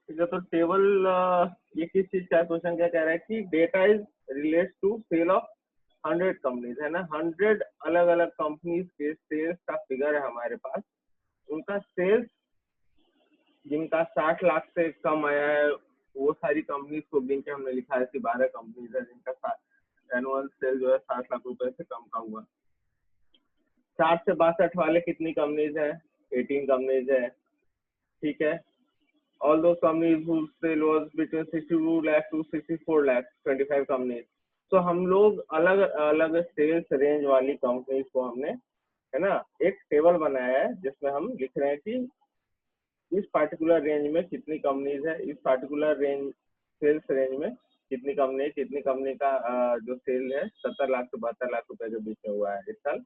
ठीक है, तो टेबल ये किस चीज का क्वेश्चन क्या कह रहा है कि data is relates to sale of 100 companies, है ना। 100 अलग अलग कंपनीज के सेल्स का फिगर है हमारे पास। उनका सेल्स जिनका 60 लाख से कम आया है, वो सारी कंपनीज को गिन के हमने लिखा है कि 12 कंपनीज है जिनका एनुअल सेल जो है 60 लाख रुपए से कम का हुआ। 60 से 62 वाले कितनी कंपनीज है? 18 कंपनीज है। ठीक है, all those companies whose sale was between 62 lakh to 64 lakh, 25 companies। तो हम लोग अलग अलग सेल्स रेंज वाली कंपनीज को हमने, है ना, एक टेबल बनाया है जिसमें हम लिख रहे हैं कि इस पार्टिकुलर रेंज में कितनी कंपनीज है, इस पार्टिकुलर रेंज सेल्स रेंज में कितनी कंपनी का जो सेल है 70 लाख से 72 लाख रुपए के बीच में हुआ है इस साल।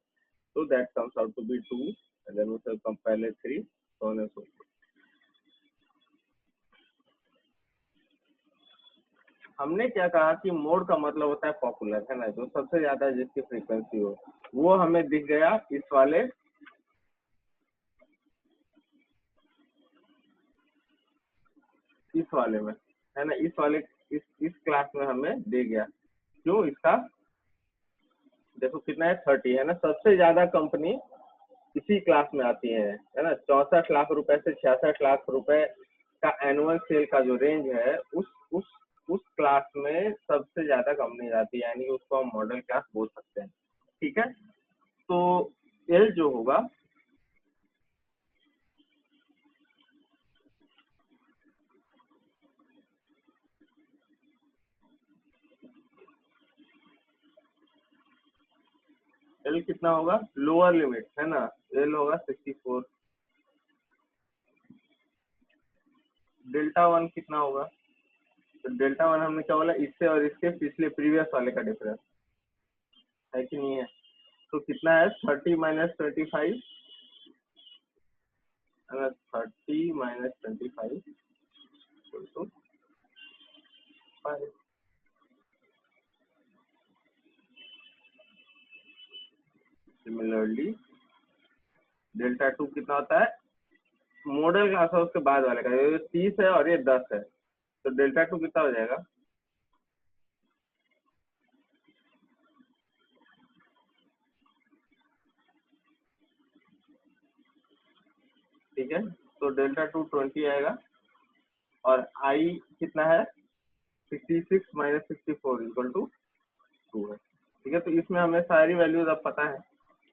तो that comes out to be 2 and then we will compare 3 so on and so forth। हमने क्या कहा कि मोड का मतलब होता है पॉपुलर, है ना, जो सबसे ज्यादा जिसकी फ्रीक्वेंसी हो। वो हमें दिख गया इस वाले में, है ना, इस क्लास में हमें दे गया। क्यों? इसका देखो कितना है, 30, है ना। सबसे ज्यादा कंपनी इसी क्लास में आती है ना। 64 लाख रुपए से 66 लाख रुपए का एनुअल सेल का जो रेंज है, उस क्लास में सबसे ज्यादा कंपनी आती है, यानी उसको हम मॉडल क्लास बोल सकते हैं। ठीक है, तो एल जो होगा एल कितना होगा, लोअर लिमिट, है ना, एल होगा 64। डेल्टा वन कितना होगा? तो डेल्टा वन हमने क्या बोला, इससे और इसके पिछले प्रीवियस वाले का डिफरेंस है कि नहीं है। तो कितना है, 30 माइनस 25, 30 माइनस 25 तो 5। सिमिलरली डेल्टा टू कितना होता है, मॉडल क्लास है उसके बाद वाले का, ये 30 है और ये 10 है, तो डेल्टा टू कितना हो जाएगा? ठीक है, तो डेल्टा टू 20 आएगा और आई कितना है, 66 माइनस 64 इक्वल टू 2 है। ठीक है, तो इसमें हमें सारी वैल्यूज अब पता है,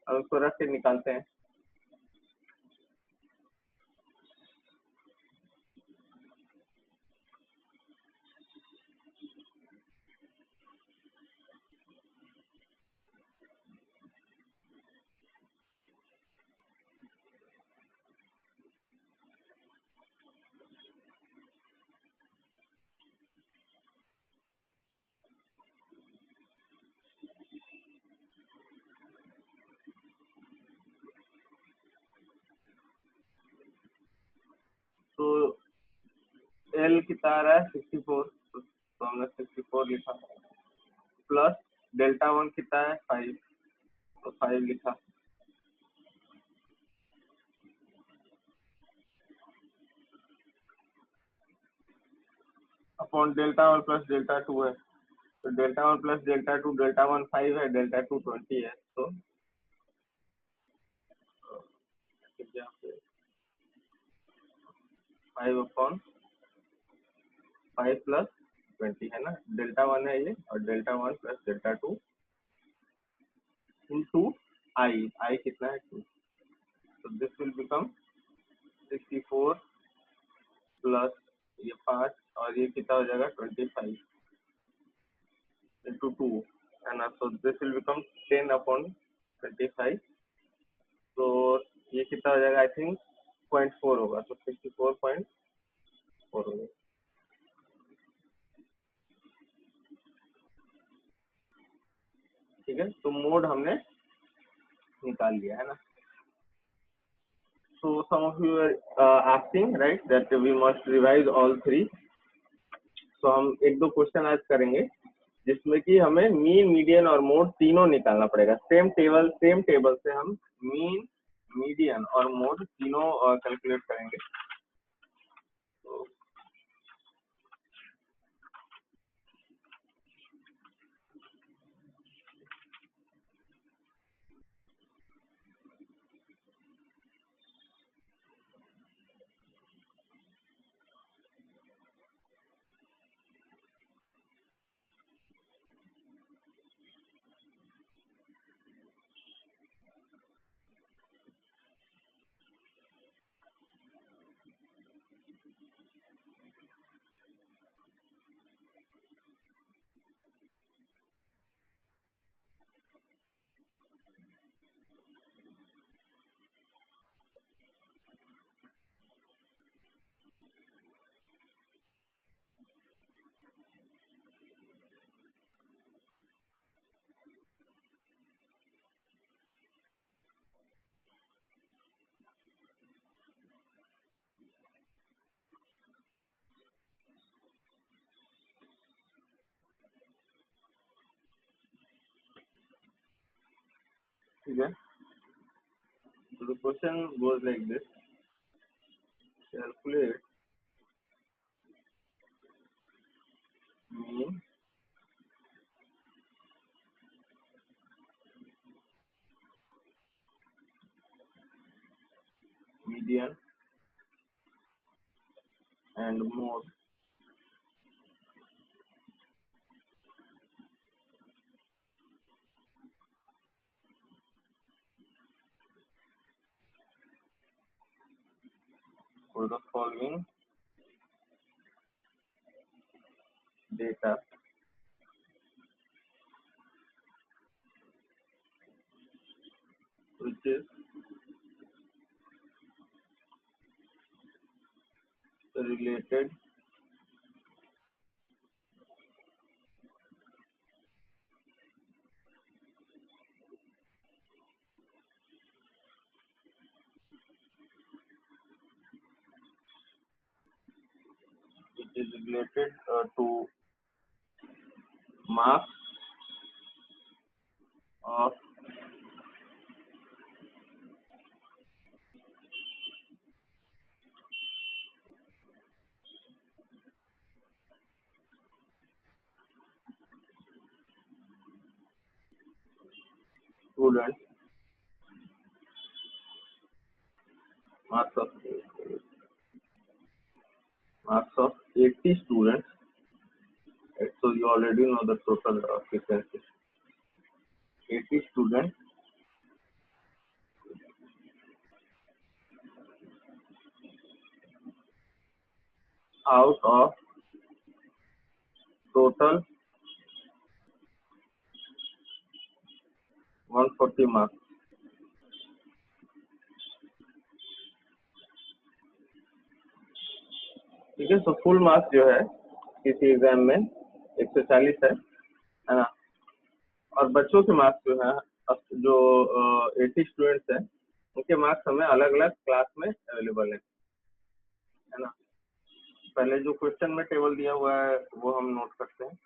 अब उसको रख के निकालते हैं। तो एल कितना आ रहा है, 64, तो हमने 64 लिखा, प्लस डेल्टा वन कितना है, 5, तो 5 लिखा, upon delta one plus delta to है, तो delta one plus delta to, delta one 5 है, डेल्टा टू 20 है, तो 5 अपॉन 5 प्लस 20, है ना। डेल्टा वन है ये, और delta one plus delta two into I कितना है, 2, तो दिस विल बिकम 64 प्लस ये 5 और ये कितना हो जाएगा, 25 इंटू 2, है ना। So this will become 10 upon 25, तो ये कितना हो जाएगा, आई थिंक 0.4 होगा, तो 64.4 होगा। ठीक है, तो मोड हमने निकाल लिया, है ना। So some of you are asking, right, that we must revise all three। तो हम एक दो क्वेश्चन आज करेंगे जिसमें कि हमें मीन, मीडियन और मोड तीनों निकालना पड़ेगा। सेम टेबल से हम मीन, मीडियन और मोड तीनों कैलकुलेट करेंगे। तो ठीक है, so the question goes like this: calculate mean, median and mode for the following data which is related to marks of students, marks of marks of 80 students. So you already know the total frequency. 80 students out of total 140 marks. ठीक है, तो full marks जो है किसी exam में 140 है ना, और बच्चों के मार्क्स जो है जो 80 स्टूडेंट्स हैं उनके मार्क्स हमें अलग अलग क्लास में अवेलेबल है ना। पहले जो क्वेश्चन में टेबल दिया हुआ है वो हम नोट करते हैं।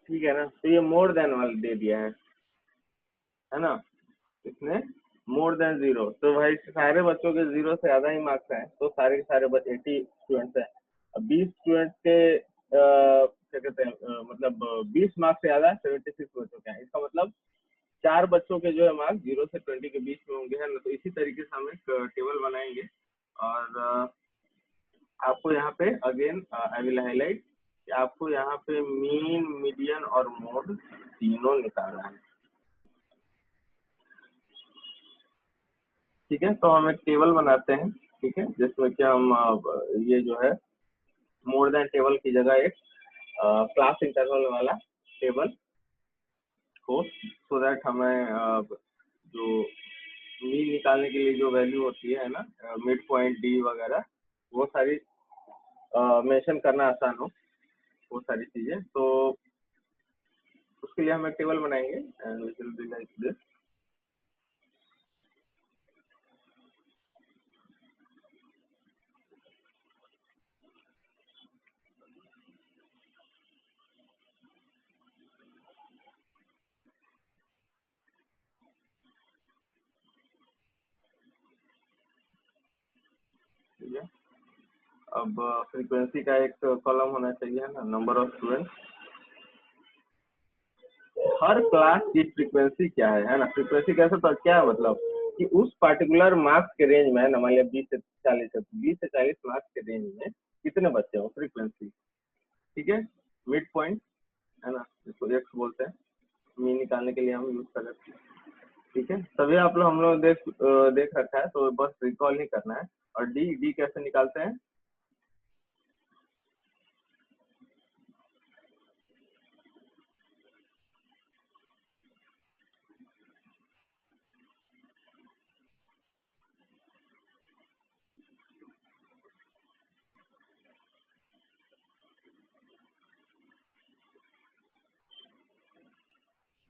ठीक है ना, तो ये मोर देन वाला दे दिया है ना, इसने मोर देन जीरो, तो भाई सारे बच्चों के जीरो से ज्यादा ही मार्क्स हैं, तो सारे के सारे बच्चे 80 स्टूडेंट्स हैं। अब 20 स्टूडेंट्स के क्या कहते हैं मतलब 20 मार्क्स से ज्यादा 76 बच्चों के हैं, इसका मतलब 4 बच्चों के जो है मार्क्स 0 से 20 के बीच में होंगे, है ना। तो इसी तरीके से हम एक टेबल बनाएंगे और आपको यहाँ पे अगेन आई विल हाईलाइट कि आपको यहाँ पे मीन, मीडियन और मोड तीनों निकालना है। ठीक है, तो हम एक टेबल बनाते हैं, ठीक है, जिसमें कि हम ये जो है मोर देन टेबल की जगह एक क्लास इंटरवल वाला टेबल हो, सो दैट हमें जो मीन निकालने के लिए जो वैल्यू होती है ना, मिड पॉइंट डी वगैरह, वो सारी मेंशन करना आसान हो, वो सारी चीजें। तो उसके लिए हम एक टेबल बनाएंगे and we will be like this. ठीक है। अब फ्रीक्वेंसी का एक कॉलम होना चाहिए ना, number of students. Her class की फ्रीक्वेंसी क्या है ना। फ्रीक्वेंसी कैसे, तो क्या है मतलब कि उस पर्टिकुलर मार्क्स के रेंज में है ना, मान लिया 20 से 40 है, 20 से 40 मार्क्स के रेंज में कितने बच्चे हो, फ्रीक्वेंसी। ठीक है, मिड पॉइंट है ना, जिसको एक्स बोलते हैं, मीन निकालने के लिए हम यूज कर सकते हैं। ठीक है, तभी आप लोग हम लोग देख रखा है, तो बस रिकॉल ही करना है। और डी डी कैसे निकालते हैं,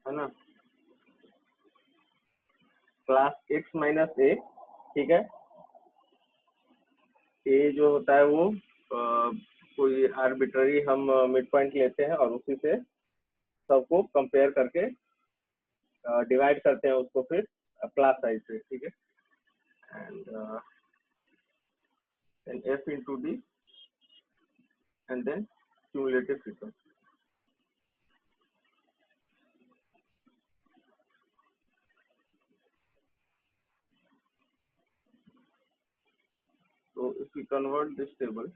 है ना, क्लास एक्स माइनस ए। ठीक है, ए जो होता है वो कोई आर्बिट्ररी हम मिड पॉइंट लेते हैं और उसी से सबको कंपेयर करके डिवाइड करते हैं उसको फिर क्लास साइज से। ठीक है, and f into d and then cumulative frequency. So if we convert this table,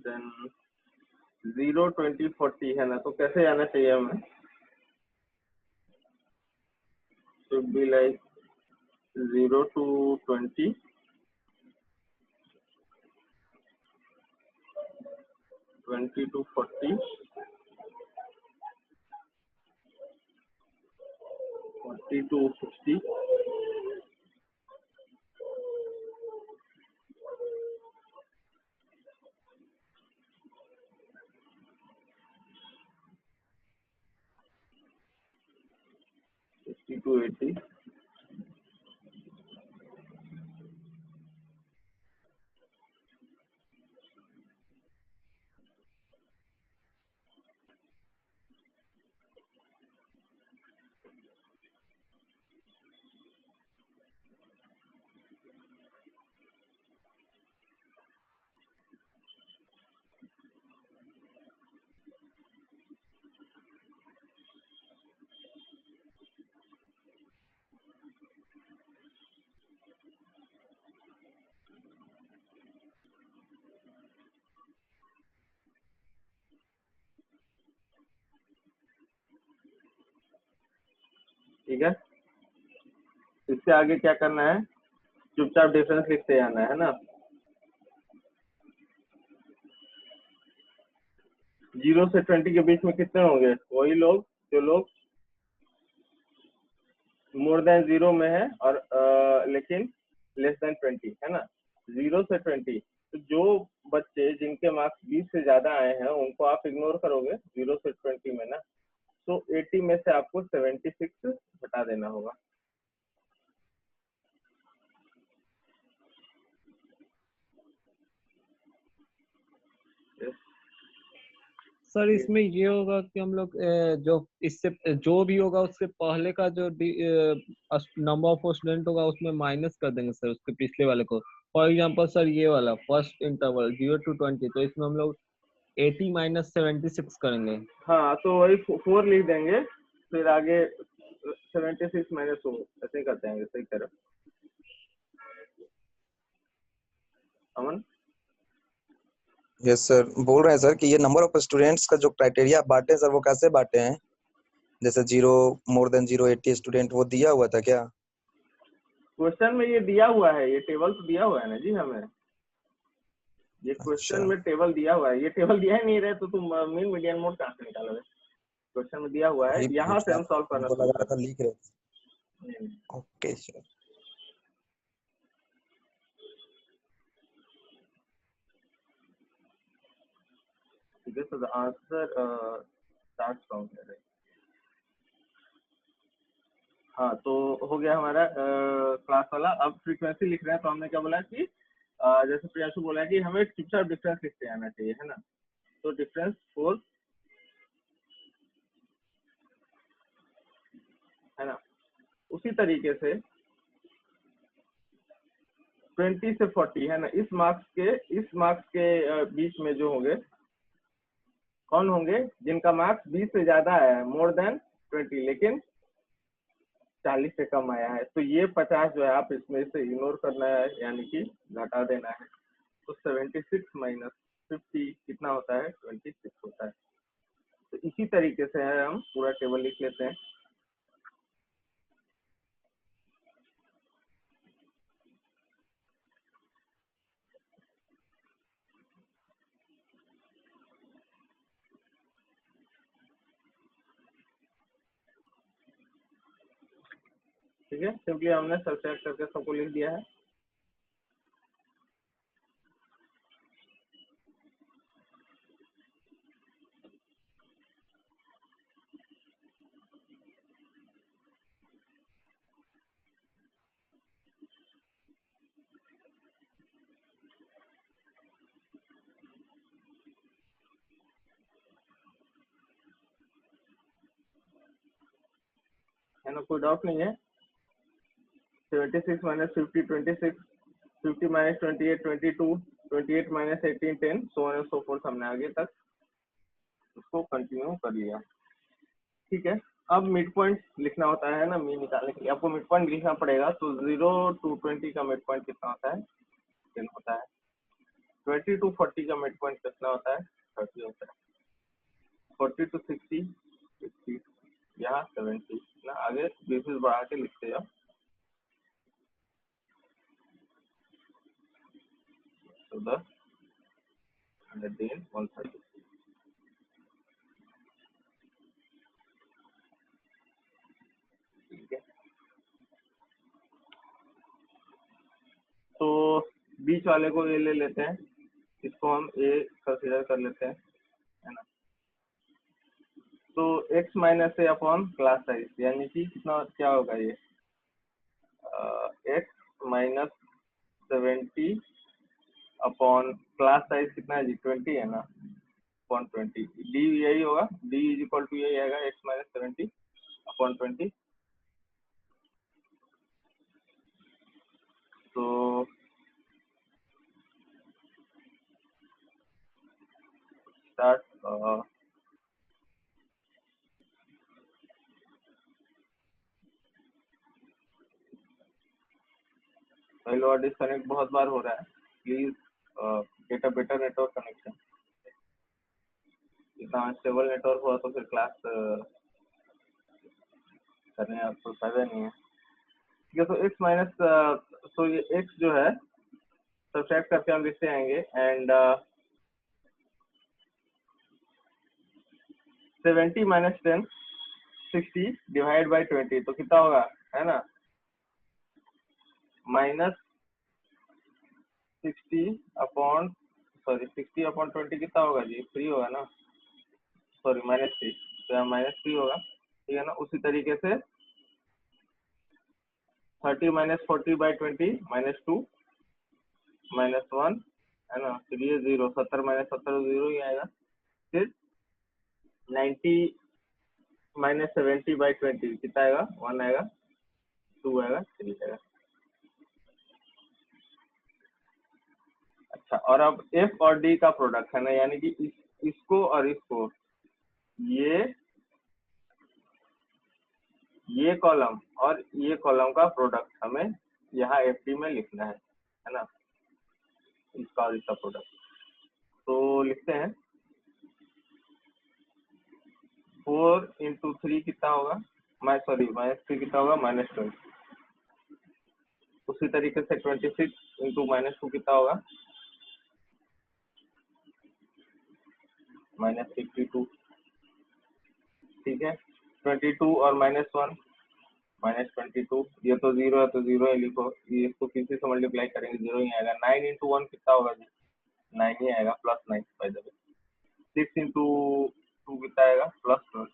then 0, 20, 40 है ना, तो कैसे आना चाहिए हमें, should be like 0 to 20, 20 to 40, 40 to 60, 60 to 80। ठीक है, इससे आगे क्या करना है, चुपचाप डिफरेंस लिखते जाना है ना। 0 से 20 के बीच में कितने होंगे, वही लोग जो लोग मोर देन 0 में है और लेकिन लेस देन 20 है ना। 0 से 20, तो जो बच्चे जिनके मार्क्स 20 से ज्यादा आए हैं उनको आप इग्नोर करोगे 0 से 20 में ना, तो 80 में से आपको 76 हटा देना होगा। सर इसमें ये होगा कि हम लोग जो इससे जो भी होगा उससे पहले का जो नंबर ऑफ स्टूडेंट होगा उसमें माइनस कर देंगे सर उसके पिछले वाले को। फॉर एग्जांपल सर ये वाला फर्स्ट इंटरवल 0 to 20, तो इसमें हम लोग 80 माइनस 76 करेंगे। हाँ, तो वही 4 लिख देंगे, फिर आगे 76 माइनस 4 ऐसे ही करते हैं, सही करो अमन। यस सर, बोल रहे हैं सर कि ये नंबर ऑफ स्टूडेंट्स का जो क्राइटेरिया बांटे हैं सर, वो कैसे बांटे हैं? जैसे 0 मोर देन 0 80 स्टूडेंट वो दिया हुआ था क्या? क्वेश्चन में ये दिया हुआ है, ये टेबल तो दिया हुआ है ना जी हमें, ये क्वेश्चन अच्छा, में टेबल दिया हुआ है। ये टेबल दिया ही नहीं रहे तो तुम मीन मीडियन मोड कहाँ से निकालोगे, क्वेश्चन में दिया हुआ है, वही यहाँ पूछ से रहा हम था, सॉल्व करना हमको शुरू लगा रहा करते था लिख रहे थे। हैं। Okay sir. ठीक है, तो the answer start from here. हाँ, तो हो गया हमारा क्लास वाला। अब फ्रीक्वेंसी लिख रहे हैं, तो हमने क्या बोला कि जैसे प्रियांशु बोला कि हमें चुपचाप डिफरेंस लिखते आना चाहिए, है ना। तो डिफरेंस 4 है ना, उसी तरीके से 20 से 40 है ना, इस मार्क्स के बीच में जो होंगे, कौन होंगे जिनका मार्क्स 20 से ज्यादा आया है, मोर देन 20, लेकिन 40 से कम आया है, तो ये 50 जो है आप इसमें से इग्नोर करना है, यानी कि घटा देना है। तो 76 माइनस 50 कितना होता है, 26 होता है। तो इसी तरीके से है, हम पूरा टेबल लिख लेते हैं। ठीक है, सिंपली हमने सब्ट्रैक्ट करके सबको लिख दिया है। है ना, कोई डाउट नहीं है। 76 minus 50 26, 50 minus 28 22, 28 minus 18 10, so on and so fourth, हमने आगे तक उसको कंटिन्यू कर लिया। ठीक है, अब मिड पॉइंट लिखना होता है ना, मीन निकालने के लिए आपको मिड पॉइंट लिखना पड़ेगा। तो 0 to 20 का मिड पॉइंट कितना होता है, 10 होता है। 20 to 40 का मिड पॉइंट कितना होता है, 30 होता है। 40 to 60 60, यहाँ 70 ना, आगे बेसिस बढ़ा के लिखते जाओ। तो 10 110 130। ठीक है, तो बीच वाले को ए ले लेते हैं, इसको हम ए कंसीडर कर लेते हैं, है ना। तो x minus a upon class size, यानी कि कितना, क्या होगा ये, x minus 70 upon class size कितना है जी, 20 है ना, अपॉन 20, डी यही होगा, डी इज इक्वल टू यही आएगा, x माइनस 70 अपॉन 20। तो स्टार्ट, पहले और डिस्कनेक्ट बहुत बार हो रहा है, please get a better network connection. इतना अनस्टेबल नेटवर्क हुआ तो फिर क्लास करने का कोई फायदा नहीं है। ठीक है, तो x माइनस, तो ये x जो है सब्ट्रैक्ट करके हम लिखते आएंगे, एंड 70 माइनस 10 60 डिवाइड बाई 20, तो कितना होगा, है ना, माइनस 60 अपॉन, सॉरी 60 अपॉन 20 कितना होगा जी, 3 होगा ना, सॉरी -3, तो यहाँ -3 होगा। ठीक है ना, उसी तरीके से 30 माइनस 40 बाई 20 -2 -1, है ना, फिर ये 0, 70 माइनस 70 0 ही आएगा। फिर 90 माइनस 70 बाई 20 कितना आएगा, 1 आएगा, 2 आएगा, 3 आएगा। अच्छा, और अब f और d का प्रोडक्ट है ना, यानी कि इसको और इसको, ये कॉलम और ये कॉलम का प्रोडक्ट हमें यहाँ FD में लिखना है ना, इसका और इसका प्रोडक्ट। तो लिखते हैं 4 into 3 कितना होगा, -3 कितना होगा, -12। उसी तरीके से 26 into -2 कितना होगा, -52। ठीक है, 22 और -1 -22, ये तो 0 है तो 0 ही लिखो, ये इसको किसी से मल्टीप्लाई करेंगे 0 ही आएगा। 9 into 1 कितना होगा जी, 9 ही आएगा, +9 बाय द वे। 6 into 2 कितना आएगा, +12।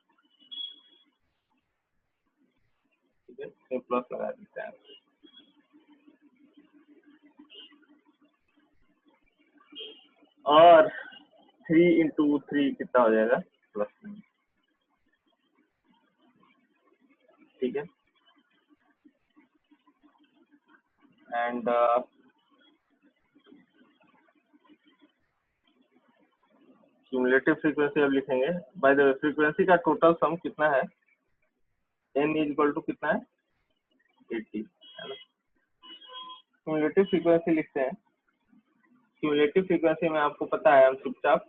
ठीक है, इसमें प्लस लगा देते हैं। और 3 into 3 कितना हो जाएगा, +9। ठीक है, एंड क्यूमुलेटिव फ्रीक्वेंसी अब लिखेंगे। बाय द वे फ्रीक्वेंसी का टोटल सम कितना है, n इज इक्वल टू कितना है 80 है ना। क्यूमुलेटिव फ्रीक्वेंसी लिखते हैं। क्यूमुलेटिव फ्रीक्वेंसी में आपको पता है हम चुपचाप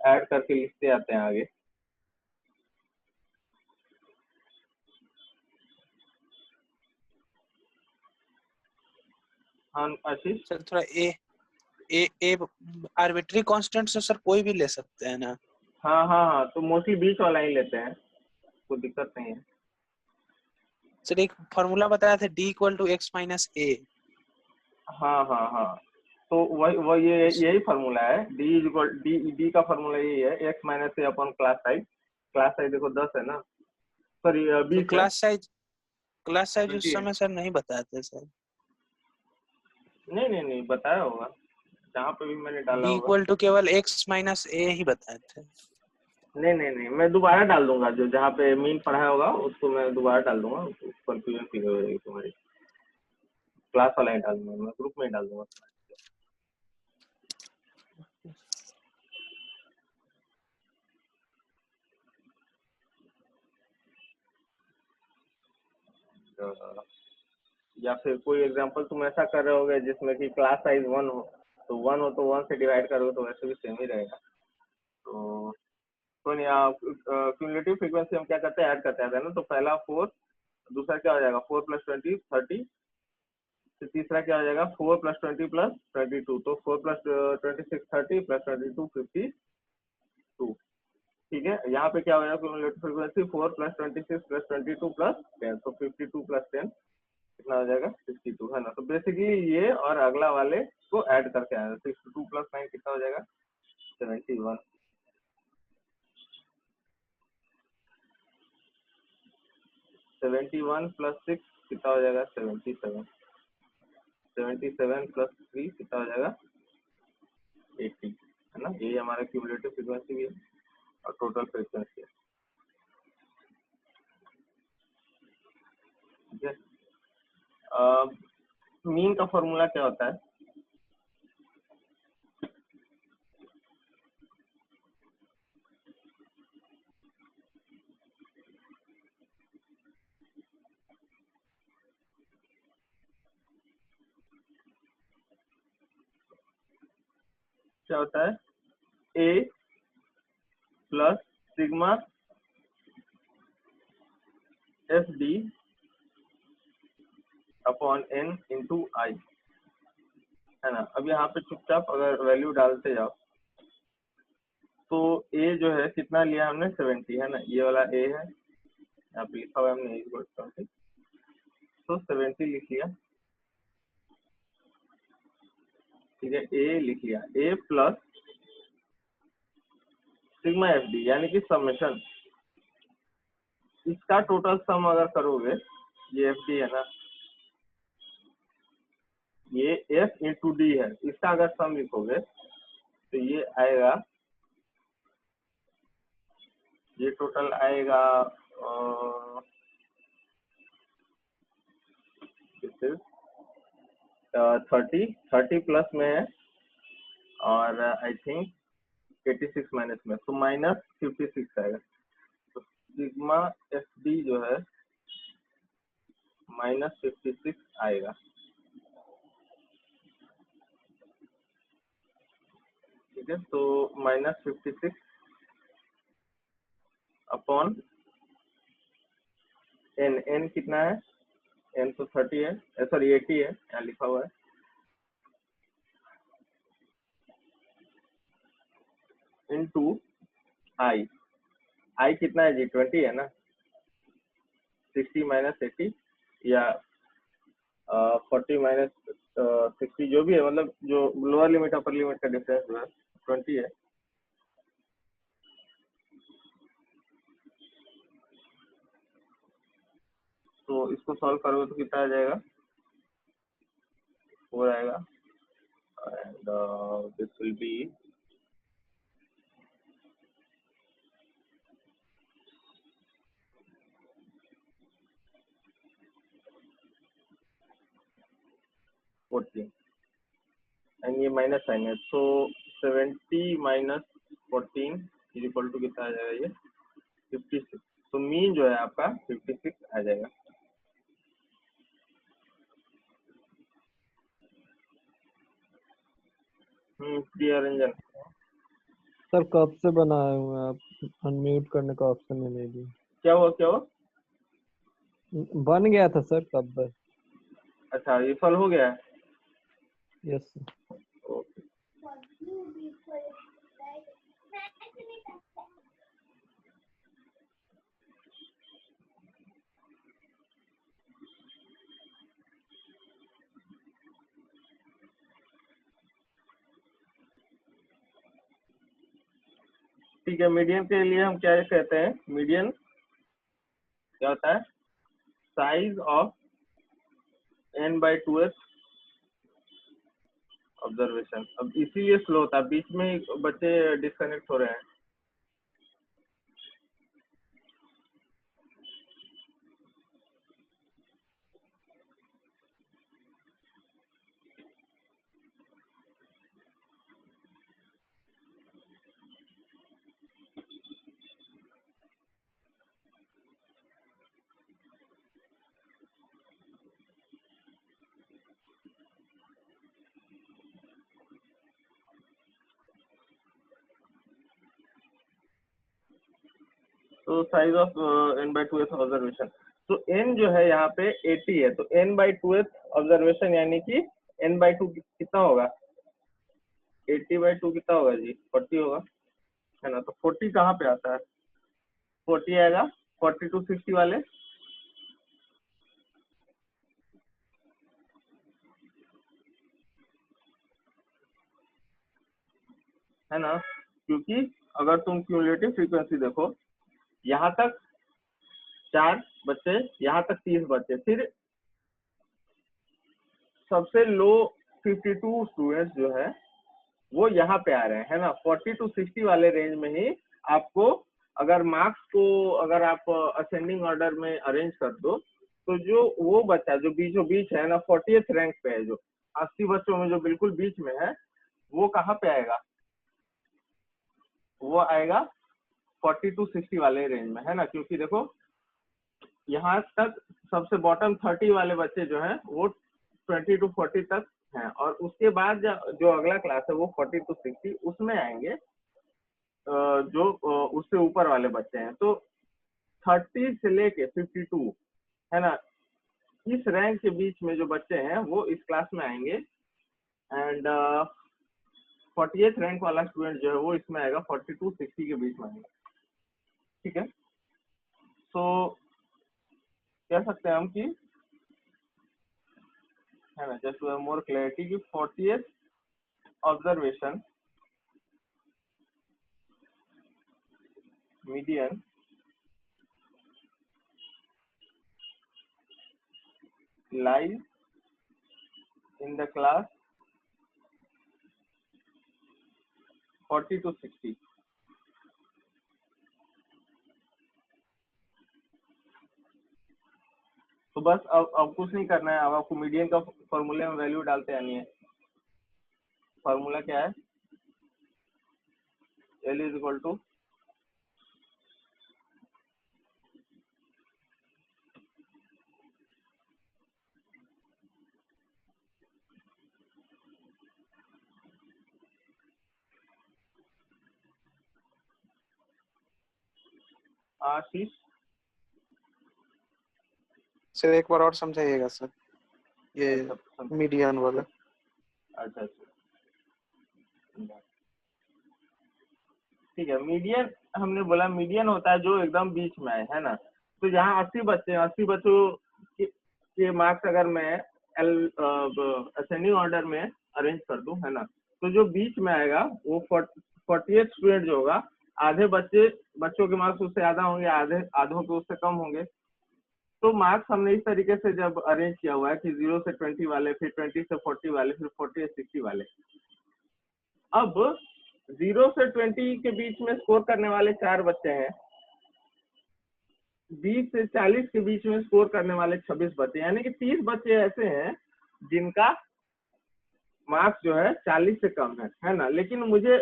ऐड करके लिखते आते हैं आगे। हाँ आशीष। सर थोड़ा ए आर्बिट्री कांस्टेंट से सर कोई भी ले सकते हैं ना? हाँ हाँ हाँ, तो मोस्टली बीच वाला ही लेते हैं, कोई दिक्कत नहीं है। सर एक फॉर्मूला बताया था d equal to x minus a। हाँ हाँ हाँ, तो वही यही फार्मूला है। डी का फार्मूला यही है, x minus a upon class size. Class size देखो 10 है ना, सॉरी 20 है। क्लास साइज उस 20 है। समय सर नहीं बताए थे सर। नहीं बताया होगा, जहाँ पे भी मैंने डाला d होगा। इक्वल टू केवल x माइनस a ही बताए थे। नहीं, मैं दोबारा डाल दूंगा, जो जहाँ पे मीन पढ़ाया होगा उसको मैं दोबारा डाल दूंगा, कंफ्यूजन क्लियर हो जाएगी तुम्हारी। क्लास वाला ही डाल दूंगा, मैं ग्रुप में ही डाल दूंगा। या फिर कोई एग्जांपल तुम ऐसा कर रहे होगे जिसमें कि क्लास साइज 1 हो, तो 1 से डिवाइड करोगे तो वैसे भी सेम ही रहेगा। तो नहीं, क्यूमुलेटिव फ्रीक्वेंसी हम क्या करते हैं, ऐड करते हैं ना। तो पहला 4, दूसरा क्या हो जाएगा 4 + 20 30, फिर तीसरा क्या हो जाएगा 4 + 20 + 22, तो 4 + 26 30 + 22 52। ठीक है, यहाँ पे क्या हो जाएगा क्यूमुलेटिव फ्रीक्वेंसी 4 + 26 + 22 + 10, तो 52 + 10 कितना हो जाएगा 62 है ना। तो बेसिकली ये और अगला वाले को ऐड करके आया, 62 + 9 कितना हो जाएगा 71। 71 + 6 कितना हो जाएगा 77। 77 + 3 कितना हो जाएगा 80 है ना। ये हमारा क्यूमुलेटिव फ्रीक्वेंसी भी है और टोटल फ्रीक्वेंसी है। ठीक है, मीन का फॉर्मूला क्या होता है, क्या होता है a + sigma fd upon n into i है ना। अब यहाँ पे चुपचाप अगर वैल्यू डालते जाओ तो a जो है कितना लिया हमने 70 है ना, ये वाला a है, यहाँ पे लिखा हुआ है हमने 70, तो 70 लिख लिया। ठीक है, a लिख लिया, a + सिग्मा fd यानी कि समेशन, इसका टोटल सम अगर करोगे, ये fd है ना, ये f × d है, इसका अगर सम लिखोगे तो ये आएगा, ये टोटल आएगा 30 प्लस में है और आई थिंक 86 माइनस में, तो -56 आएगा। तो सिग्मा fd जो है -56 आएगा। ठीक है, तो -56 अपॉन n कितना है, n तो 30 है, सॉरी 80 है, यहाँ लिखा हुआ है, इनटू i कितना है जी 20 है ना, 60 - 80 या 40 - 60 जो भी है, मतलब जो लोअर लिमिट अपर लिमिट का डिफरेंस जो है 20 है। तो इसको सॉल्व करोगे तो कितना आ जाएगा 4 आएगा, and this will be 14 and ये माइनस साइन है, तो 70 - 14 इज इक्वल टू कितना आ जाएगा ये 56। तो मीन जो है आपका 56 आ जाएगा। प्रिया रंजन सर कब से बनाए हुए हैं आप? अनम्यूट करने का ऑप्शन नहीं दे दिया। क्या हुआ क्या हुआ? बन गया था सर कब से। अच्छा ये सॉल्व हो गया है। Yes sir. ओके ठीक है। मीडियन के लिए हम क्या कहते हैं? मीडियन क्या होता है? Size of n/2th observation. अब इसीलिए स्लो होता है, बीच में ही बच्चे डिस्कनेक्ट हो रहे हैं। तो साइज ऑफ n/2th ऑब्जर्वेशन, तो n जो है यहाँ पे 80 है, तो n/2th ऑब्जर्वेशन यानी कि n/2 कितना होगा? 80/2 कितना होगा जी? 40 होगा, है ना। तो 40 कहाँ पे आता है? 40 आएगा 40 to 60 वाले, है ना। क्योंकि अगर तुम क्यूमुलेटिव फ्रीक्वेंसी देखो, यहाँ तक 4 बच्चे, यहाँ तक 30 बच्चे, फिर सबसे लो 52 स्टूडेंट्स जो है वो यहाँ पे आ रहे हैं, है ना। 40 to 60 वाले रेंज में ही आपको अगर मार्क्स को अगर आप असेंडिंग ऑर्डर में अरेंज कर दो, तो जो वो बच्चा जो बीचों बीच है ना, 40th रैंक पे है, जो 80 बच्चों में जो बिल्कुल बीच में है, वो कहाँ पे आएगा? वो आएगा 40 to 60 वाले रेंज में, है ना। क्योंकि देखो यहाँ तक सबसे बॉटम 30 वाले बच्चे जो हैं वो 20 to 40 तक हैं, और उसके बाद जो अगला क्लास है वो 40 to 60 उसमें आएंगे, जो उससे ऊपर वाले बच्चे हैं। तो 30 से लेके 52, है ना, इस रैंक के बीच में जो बच्चे हैं वो इस क्लास में आएंगे, एंड 48th रैंक वाला स्टूडेंट जो है वो इसमें आएगा, 40 to 60 के बीच में आएगा, ठीक है। तो कह सकते हैं हम कि, है ना, जस्ट मोर क्लैरिटी कि 40th observation median lies in the class 40 to 60। तो बस अब कुछ नहीं करना है, अब आपको मीडियन का फॉर्मूले में वैल्यू डालते आनी है। फॉर्मूला क्या है? L is equal to Ashish. Sir एक बार और समझाइएगा सर, ये अच्छा मीडियन वाला। अच्छा, ठीक है। मीडियन हमने बोला मीडियन होता है जो एकदम बीच में है ना। तो यहाँ 80 बच्चे, 80 बच्चों के मार्क्स अगर मैं असेंडिंग ऑर्डर में अरेंज कर दूं, है ना, तो जो बीच में आएगा वो 40th स्टूडेंट जो होगा, आधे बच्चों के मार्क्स उससे ज्यादा होंगे, आधों के उससे कम होंगे। तो मार्क्स हमने इस तरीके से जब अरेंज किया हुआ है कि 0 से 20 वाले, फिर 20 से 40 वाले, फिर 40 से 60 वाले। अब 0 से 20 के बीच में स्कोर करने वाले 4 बच्चे हैं, 20 से 40 के बीच में स्कोर करने वाले 26 बच्चे, यानी कि 30 बच्चे ऐसे हैं जिनका मार्क्स जो है 40 से कम है ना। लेकिन मुझे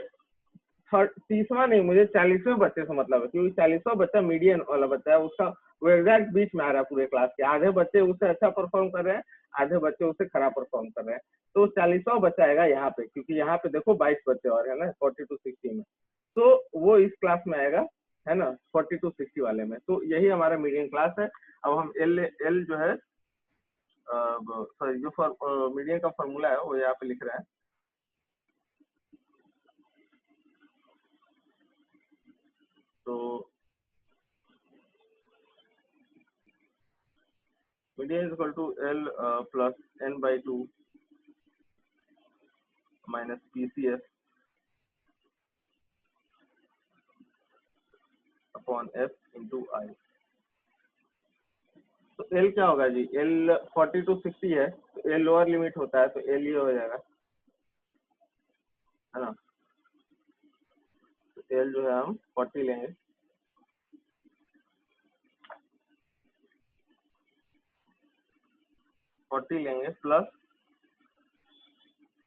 30वां नहीं, मुझे 40वें बच्चे से मतलब है, क्योंकि 40वां बच्चा मीडियन वाला बच्चा है, उसका वो एग्जैक्ट बीच में आ रहा है पूरे क्लास के। आधे बच्चे उससे अच्छा परफॉर्म कर रहे हैं, आधे बच्चे उससे खराब परफॉर्म कर रहे हैं, तो 40वां बच्चा आएगा यहाँ पे, क्योंकि यहाँ पे देखो 22 बच्चे और है ना 40 to 60 में, तो वो इस क्लास में आएगा, है ना 40 to 60 वाले में। तो यही हमारा मीडियन क्लास है। अब हम एल जो है सॉरी जो मीडियन का फॉर्मूला है वो यहाँ पे लिख रहा है। तो median is equal to L plus n by 2 minus PCS upon F into I। तो L क्या होगा जी, L 40 to 60 है, तो L लोअर लिमिट होता है, तो L ये हो जाएगा, है ना। तो L जो है हम 40 लेंगे, plus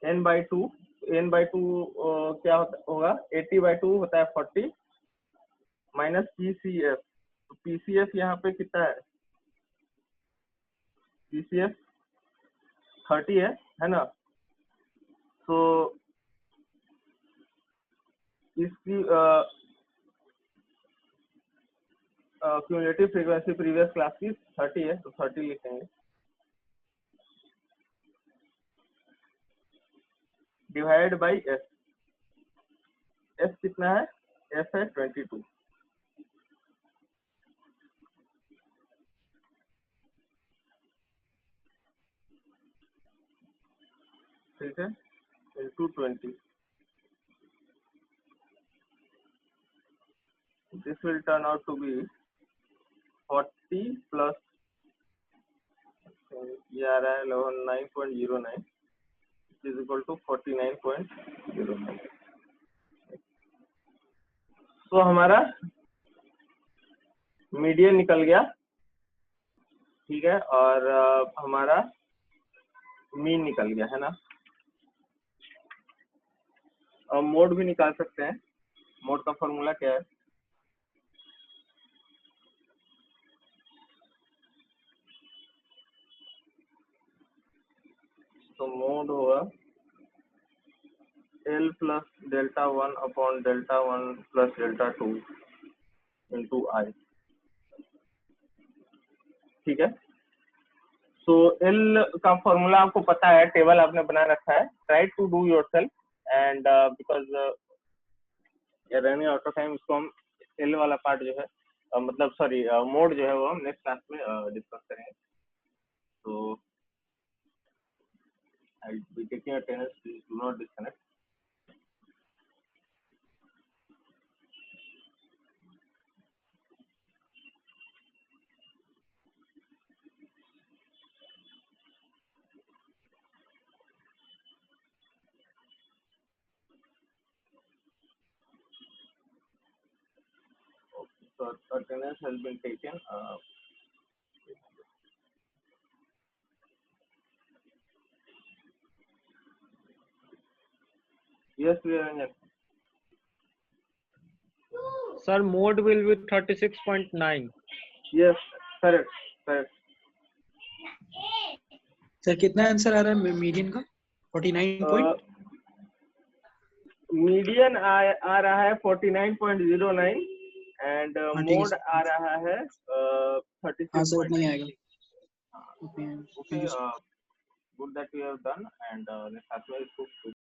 n by 2, n by 2 क्या होगा 80 by 2 होता है 40 माइनस PCF। तो PCF यहाँ पे कितना है, PCF 30 है ना। तो इसकी क्यूमुलेटिव फ्रीक्वेंसी प्रीवियस क्लास की 30 है, तो 30 लिखेंगे, डिवाइड बाई एस। एस कितना है, एस है 22, ठीक है, into 20। This will turn out to be 40 plus ये आ रहा है 9.09 इज इक्वल टू 49.09। तो हमारा मीडियन निकल गया, ठीक है, और हमारा मीन निकल गया, है ना। और मोड भी निकाल सकते हैं। मोड का फॉर्मूला क्या है, तो मोड होगा L plus delta 1 upon delta 1 plus delta 2 into I, ठीक है। तो L का फॉर्मूला आपको पता है, टेबल आपने बना रखा है, try to do yourself and because running out of time, इसको हम L वाला पार्ट जो है मतलब सॉरी मोड जो है वो हम नेक्स्ट क्लास में डिस्कस करेंगे। तो I'll be taking attendance, please do not disconnect. Okay, so attendance has been taken. Yes, we are in. Sir, mode will be 36.9. Yes, correct, correct. Sir कितना answer आ रहा है मीडियन का 49 point? Median आ रहा है 49.09 and mode आ रहा है 36. हाँ sir नहीं आएगा। Okay, good that we have done and next class में इसको